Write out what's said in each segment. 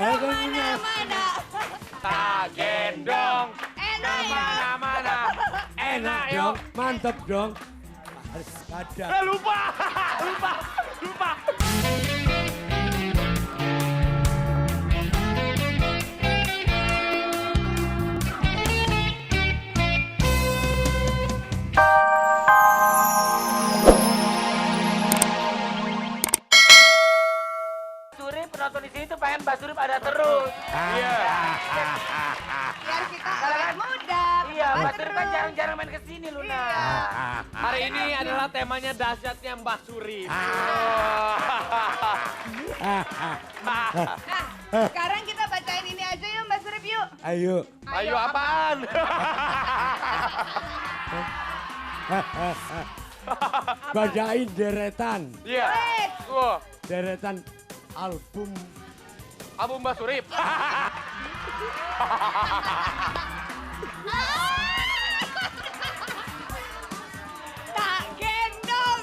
Kemana-mana. Tak gendong. Enak ya. Kemana-mana. Enak dong, mantep dong. Harus ada. Lupa. Surip penonton di sini tuh pengen Mbak Surip ada terus. Iya. Biar kita awet muda. Iya, Mbak Surip kan jarang-jarang main ke sini, Luna. Hari ini adalah temanya dahsyatnya Mbak Suri. Nah, sekarang kita bacain ini aja yuk Mbak Surip yuk. Ayo. Ayo apaan? Bacain deretan. Iya. Wah, Deretan album. album Mbak Surip. Tak gendong.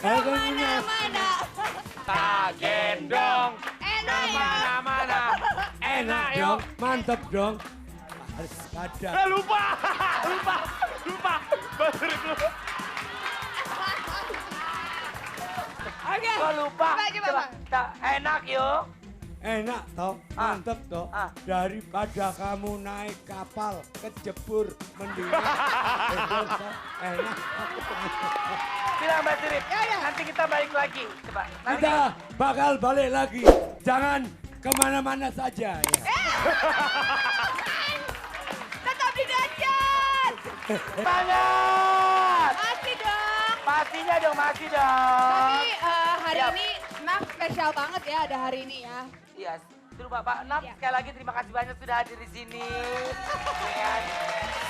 Kemana-mana. Tak gendong. Enak ya. Kemana-mana. Enak dong, mantep dong. Harus ada. Lupa. Mbak Surip lupa. Oke. Kok lupa? Coba, Bang. Tak enak yuk. Enak toh, mantep toh. Ah. Daripada kamu naik kapal kejebur mendingan. Enak. Bilang Mbak Surip. Ya. Nanti kita balik lagi. Coba. Nanti Kita bakal balik lagi. Jangan kemana-mana saja ya. Tetap di Dacan. Semangat. Masih dong. Pastinya dong, masih dong. Tapi hari Siap. ini Nak spesial banget ya ada hari ini ya. Iya, terus Bapak Nap, Iya. sekali lagi terima kasih banyak sudah hadir di sini. Ya.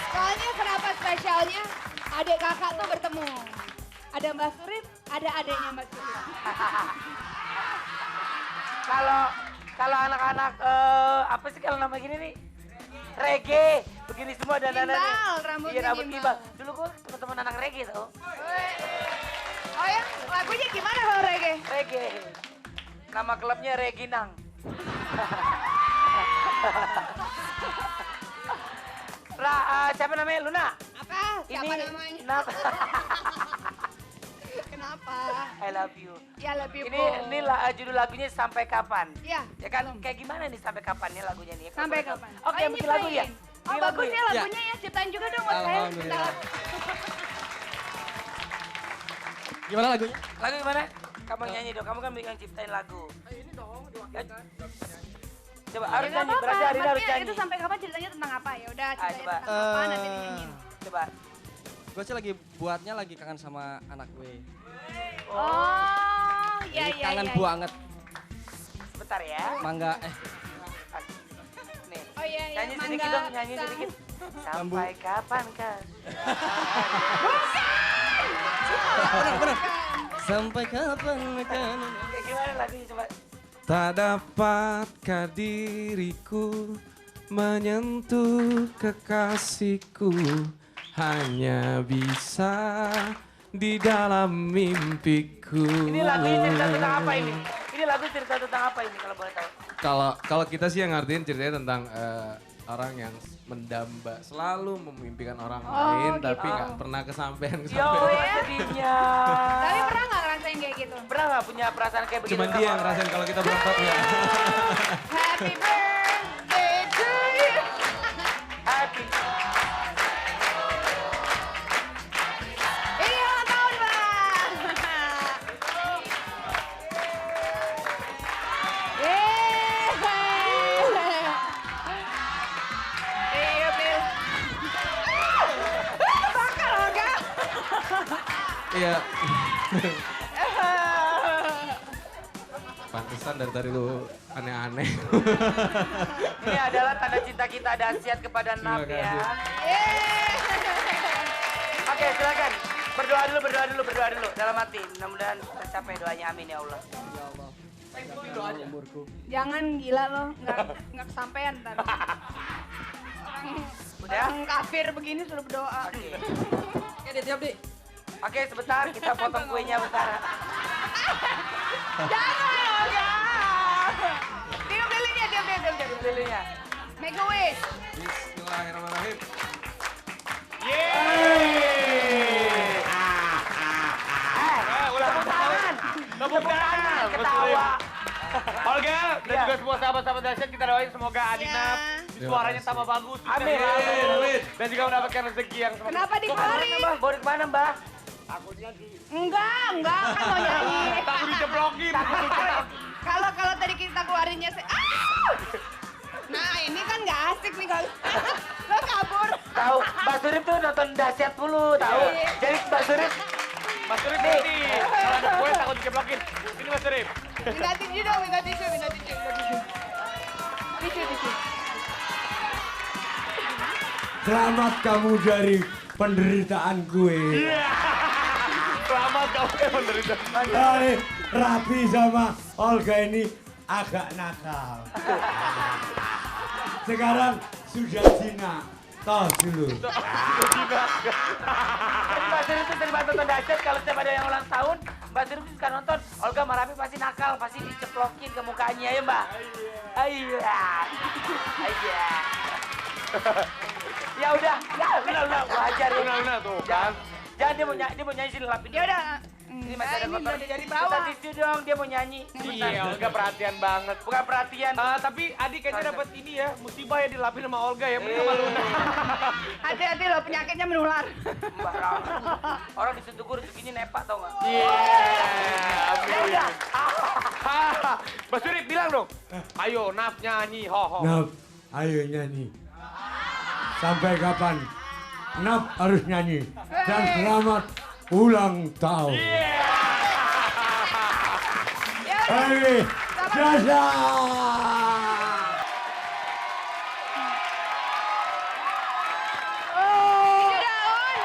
Soalnya kenapa spesialnya adik kakak tuh bertemu. Ada Mbak Surip, ada adiknya Mbak Surip. Kalau anak-anak apa sih kalau nama gini nih? Reggae, begini semua dandanannya. Gimbal, rambutnya Iya, rambut gimbal. gimbal. Dulu gue teman-teman anak reggae tau. Oh ya, lagunya gimana kalau reggae? Reggae. Nama klubnya Reginang. Siapa namanya? Luna? Apa? Siapa namanya? Nap. Kenapa? I love you. Ya lebih Ini judul lagunya Sampai Kapan. Ya, Ya kan kayak gimana nih sampai kapan nih lagunya nih? sampai kapan? Oke, Oh, bikin lagu ya. nyiptain. Oh Bikin lagu bagus ya? ya lagunya ya, ciptain juga dong buat saya. Alhamdulillah. Gimana lagunya? Lagu gimana? Kamu nyanyi dong, kamu kan yang ciptain lagu. Ini dong, Coba Ya harus nggak nyanyi, apa-apa, berarti Arina harus maksudnya nyanyi. itu sampai kapan ceritanya tentang apa ya? Udah ceritanya coba. tentang apa nanti dinyanyiin. Coba. Gue sih lagi buatnya lagi kangen sama anak gue. Oh, iya Jadi iya kangen iya. banget. Sebentar ya. Mangga, Nih. Oh iya iya. Nyanyi sedikit dong, nyanyi sedikit. Sampai kapan kah? bener. Sampai kapan kan? Kayak gimana lagunya coba? Tak dapatkah diriku menyentuh kekasihku, hanya bisa di dalam mimpiku. Ini lagunya cerita tentang apa ini? Ini lagu cerita tentang apa ini kalau boleh tahu? Kalau kita sih yang ngertiin ceritanya tentang orang yang mendamba, selalu memimpikan orang lain, gitu. tapi nggak pernah kesampaian. Yo, sedihnya. Tapi pernah nggak ngerasain kayak gitu? Pernah nggak punya perasaan kayak begitu? Cuman dia yang ngerasain kalau kita berempat ya. Happy birthday to you. Happy. Ini ulang tahun, Bang. Iya, Bil. Bakal, Olga. Iya. Pantesan dari tadi lu aneh-aneh. Ini adalah tanda cinta kita dahsyat kepada Nap Terima ya. kasih. Oke, silakan. Berdoa dulu dalam hati. Mudah-mudahan tercapai doanya. Amin ya Allah. Jangan gila lo, nggak kesampean ntar. Udah? Orang kafir begini suruh berdoa. Oke. Oke, siap di. Oke, sebentar kita potong kuenya bentar. Jangan, Olga. Tiup lilinnya, tiup. pilihnya. Make a wish. Bismillahirrahmanirrahim. Tepuk tangan. Tepuk tangan. Ketawa. Olga dan Iya. juga semua sahabat-sahabat dahsyat kita doain semoga Adina suaranya tambah bagus. Amin. Amin. Dan juga mendapatkan rezeki yang semakin. Kenapa dikeluarin? Mbak, bawa kemana Mbak? Enggak, kan mau nyanyi. Takut diceplokin. Kalau tadi kita keluarinnya Nah, ini kan nggak asik nih kalau lo kabur. Tahu, Mbak Surip tuh nonton dahsyat dulu, tahu. Iya. Jadi Mbak Surip, Mas Surip nanti. Kalau ada gue takut diceplokin. Ini Mas Surip. Minta tisu dong, minta tisu. Tisu. Selamat kamu dari penderitaan gue. Selamat kamu yang menderita. Hai, Raffi sama Olga ini agak nakal. Sekarang sudah zina. Tos dulu. jadi Mbak Surip tuh terima nonton dahsyat kalau setiap ada yang ulang tahun, Mbak Surip tuh suka nonton. Olga sama Raffi pasti nakal, pasti diceplokin ke mukanya ya Mbak. Iya. Ya udah, wajar ya. Luna tuh kan. Jangan dia mau nyanyi sini lapin. Ya udah. Ini masih ada Ini kotor. udah dari Minta bawah. tisu dong, dia mau nyanyi. Iya, Olga perhatian banget. Bukan perhatian. Tapi Adi kayaknya dapat ini ya, musibah ya dilapin sama Olga ya, bener sama Luna. Hati-hati loh, penyakitnya menular. Sembarangan. Orang disentuh gue rezekinya nepak tau gak? Iya, amin. Ya, Mas Surip bilang dong, ayo Naf nyanyi, ho. Nap, ayo nyanyi. Sampai kapan? Nap harus nyanyi. Dan selamat ulang tahun. Ya udah. Hei, jasa. Tisu daun.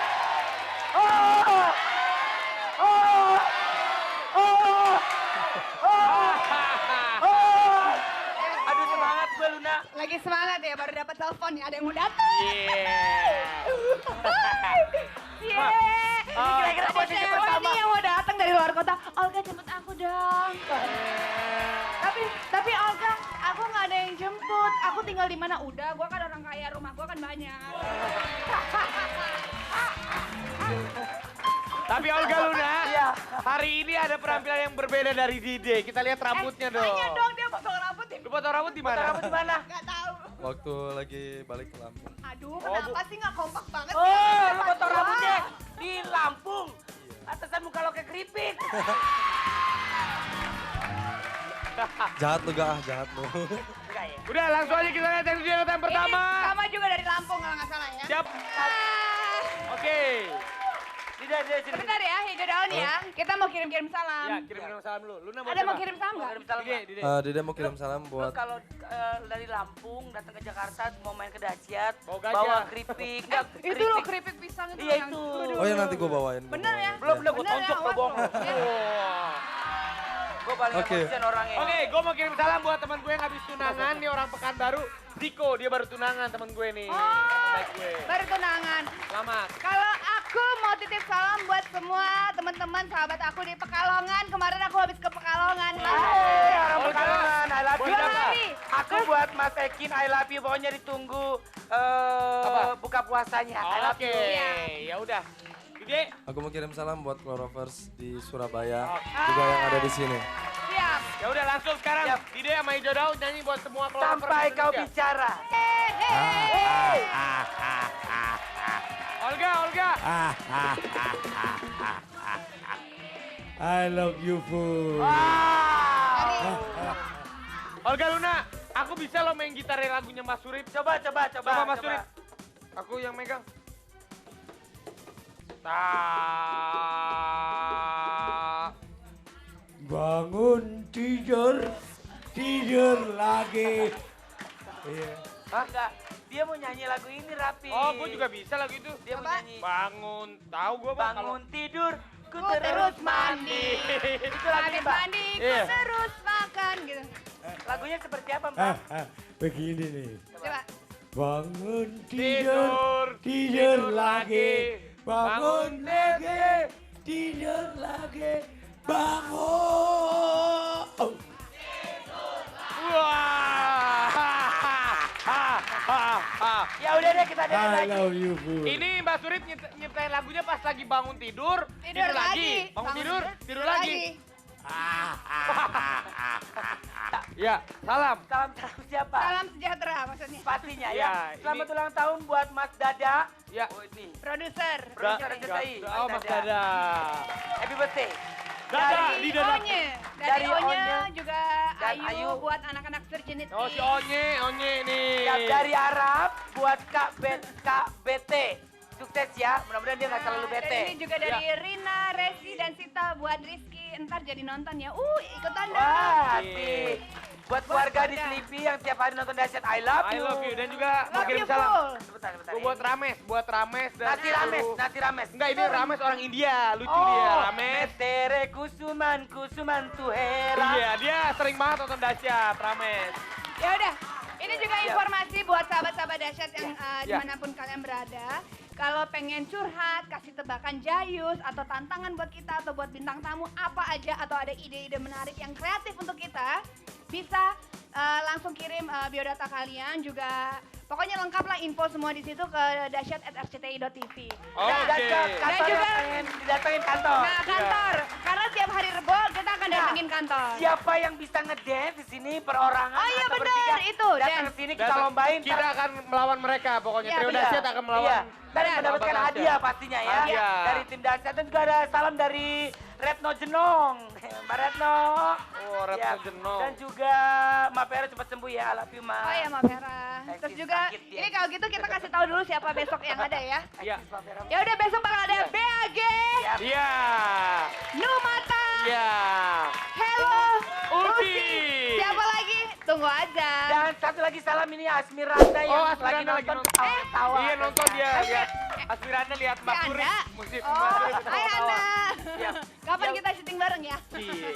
Aduh semangat gue Luna. Lagi semangat ya, baru dapat telepon nih, ada yang mau datang. Ini kira-kira Ada posisi cewek pertama. nih yang mau datang dari luar kota. Olga jemput aku dong. Tapi Olga, aku nggak ada yang jemput. Aku tinggal di mana? Udah, gua kan orang kaya, rumah gua kan banyak. Tapi Olga Luna, Iya. hari ini ada penampilan yang berbeda dari Dide. Kita lihat rambutnya dong. Tanya dong, dia potong rambut ya. Lu potong rambut di mana? Rambut di mana? Gak tahu. Waktu lagi balik ke Lampung. Aduh, kenapa sih nggak kompak banget? Oh, sih? lu potong Wah. rambutnya di Lampung. Atasan muka lo kayak keripik. Jahat lu gak jahat lu. Enggak ya? Udah langsung aja kita lihat yang video yang pertama. Ini sama juga dari Lampung kalau nggak salah ya. Siap. Ah. Oke. Tidak, sini. Sebentar ya, hijau daun ya. Kita mau kirim-kirim salam. Ya, kirim salam dulu. Luna mau Ada mau coba? kirim salam nggak? Kirim salam Dide, nggak? Dide. Dede mau kirim salam Lu buat kalau dari Lampung datang ke Jakarta mau main ke dahsyat, Bawa gajah. bawa keripik. Enggak, Itu loh keripik pisang itu. Iya, yang- itu. Oh ya nanti gue bawain. Bener ya? Belum, gue Bener ya, tonjok lo awas bohong. lo. Ya. Gue paling Oke. emosian orangnya. Oke, gue mau kirim salam buat teman gue yang habis tunangan. Nih orang Pekanbaru. Ziko, dia baru tunangan teman gue nih. Oh, Baik gue. baru tunangan. Selamat. Kalau aku mau titip salam buat semua teman-teman sahabat aku di Pekalongan. Kemarin aku habis ke Pekalongan. Hey, orang Olga. Pekalongan, I love you. Dua hari. Aku buat Mas Ekin, I love you. Pokoknya ditunggu buka puasanya. I love Oke, you. Iya. ya udah. Dide, Aku mau kirim salam buat Clorovers di Surabaya. Oke. Juga yang ada di sini. Siap. ya udah langsung sekarang. Siap. Dide sama Hijau Daun nyanyi buat semua keluarga. Sampai kau bicara. Olga. I love you, Fu. Olga Luna, aku bisa lo main gitar lagunya Mas Surip. Coba. Coba Mas Surip. Aku yang megang. Bangun tidur lagi. Iya. Hah? Enggak, dia mau nyanyi lagu ini Rapi. Oh, gue juga bisa lagu itu. Dia mau Apa? nyanyi. Bangun, tahu gue Bang. Bangun tidur, ku Ku terus mandi. Itu lagunya Habis Mbak. mandi, ku Iya. terus makan gitu. Lagunya seperti apa Mbak? Begini nih. Coba. Bangun Tidur lagi. Bangun lagi, tidur lagi. Bangun. Wah. Ada I lagi. love you, Bu. Ini Mbak Surip nyiptain lagunya pas lagi bangun tidur, Tidur lagi. Bangun tidur, tidur Tidur lagi. Ya, salam. Salam siapa? Salam sejahtera maksudnya. Pastinya Ya, ya. Selamat ulang tahun buat Mas Dada. Ya. Oh ini. Produser. Produser RCTI. Oh, Mas Dada. Happy birthday. Dada, di dada. Onye. Dari Dari Onye Onye. juga Dan Ayu, Ayu. buat anak-anak virginity. Oh, si Onye nih. Siap dari Arab buat Kak BT. Sukses ya. Mudah-mudahan dia nggak selalu Dan bete. ini juga dari Rina, Resi, dan Sita buat Rizky. Ntar jadi nonton ya. Ikutan dong. Wah, Iya. asik. Buat keluarga di Sleepy yang tiap hari nonton dahsyat I love I you. love you dan juga mau Love kirim you salam. full. Sebentar. Gua buat Rames dan Nasi Rames. Enggak, ini Rames orang India, lucu dia, Rames. Tere kusuman tuhera. Iya, dia sering banget nonton dahsyat, Rames. Ya udah, ini juga informasi buat sahabat-sahabat dahsyat yang Ya. dimanapun kalian berada. Kalau pengen curhat, kasih tebakan jayus, atau tantangan buat kita, atau buat bintang tamu, apa aja, atau ada ide-ide menarik yang kreatif untuk kita, bisa langsung kirim biodata kalian juga. Pokoknya lengkap lah info semua di situ ke dahsyat@rcti.tv. Oke. Dan ke kantor juga- yang pengen didatengin kantor. Nah, kantor. Karena tiap hari Rebo kita akan datengin kantor. Siapa yang bisa ngedance di sini perorangan Oh iya, atau bener, bertiga, itu, datang dance. ke sini kita lombain. Kita akan melawan mereka pokoknya. Iya, Trio iya. dahsyat akan melawan. Iya. Dan Benar. mendapatkan Sahabat hadiah dahsyat. pastinya ya. Hadiah. Dari tim dahsyat dan juga ada salam dari Retno Jenong. Mbak Retno. Oh, Retno Ya. Jenong. Dan juga Mbak Vera cepat sembuh ya. I love you, Ma. Oh ya, Mbak Vera. Sakit, Terus juga, sakit dia. ini kalau gitu kita kasih tahu dulu siapa besok yang ada ya. Iya. Mbak Vera. Ya udah besok bakal ada Iya. BAG, Iya. Numata, Iya. Hello, Uti. Siapa lagi? Tunggu aja. Dan satu lagi salam ini Asmiranda yang Oh, lagi Asmiranda nonton lagi ketawa-ketawa. Iya, nonton dia. Eh, Lihat. Asmiranda lihat Mbak Anda? Surip. Musik Oh, Mbak Surip hai ketawa-tawa. Anda. Iya. Kapan Iya. kita syuting bareng ya? Iya.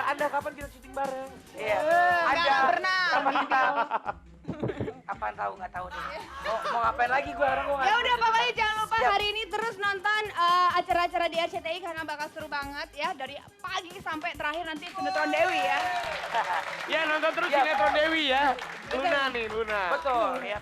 Anda kapan kita syuting bareng? Iya. Nggak pernah. Kapan kita? Kapan tahu nggak tahu deh. Mau ngapain lagi gue orang gue nggak Ya tahu udah deh. pokoknya jangan lupa Siap. hari ini terus nonton acara-acara di RCTI karena bakal seru banget ya dari pagi sampai terakhir nanti sinetron Dewi ya. Ya, nonton terus Iya. sinetron Dewi ya. Luna nih, Luna. Betul ya.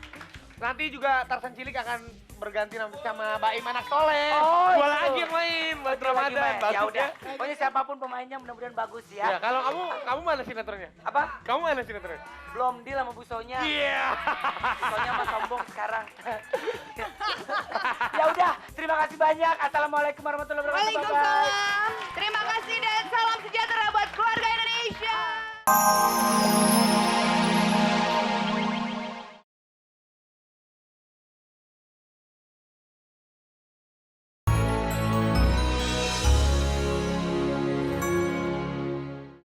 Nanti juga Tarsan Cilik akan berganti nanti sama Baim anak soleh. Oh, Gua itu. lagi yang main buat Lagi Ramadan. main. Ya Bagus udah. Pokoknya siapapun pemainnya mudah-mudahan bagus Ya, ya. kalau kamu mana sinetronnya? Apa? Kamu mana sinetronnya? Belum deal sama busonya. Iya. Busonya mah sombong sekarang. Ya udah, terima kasih banyak. Assalamualaikum warahmatullahi wabarakatuh. Bye-bye. Waalaikumsalam. Terima kasih dan salam sejahtera buat keluarga Indonesia.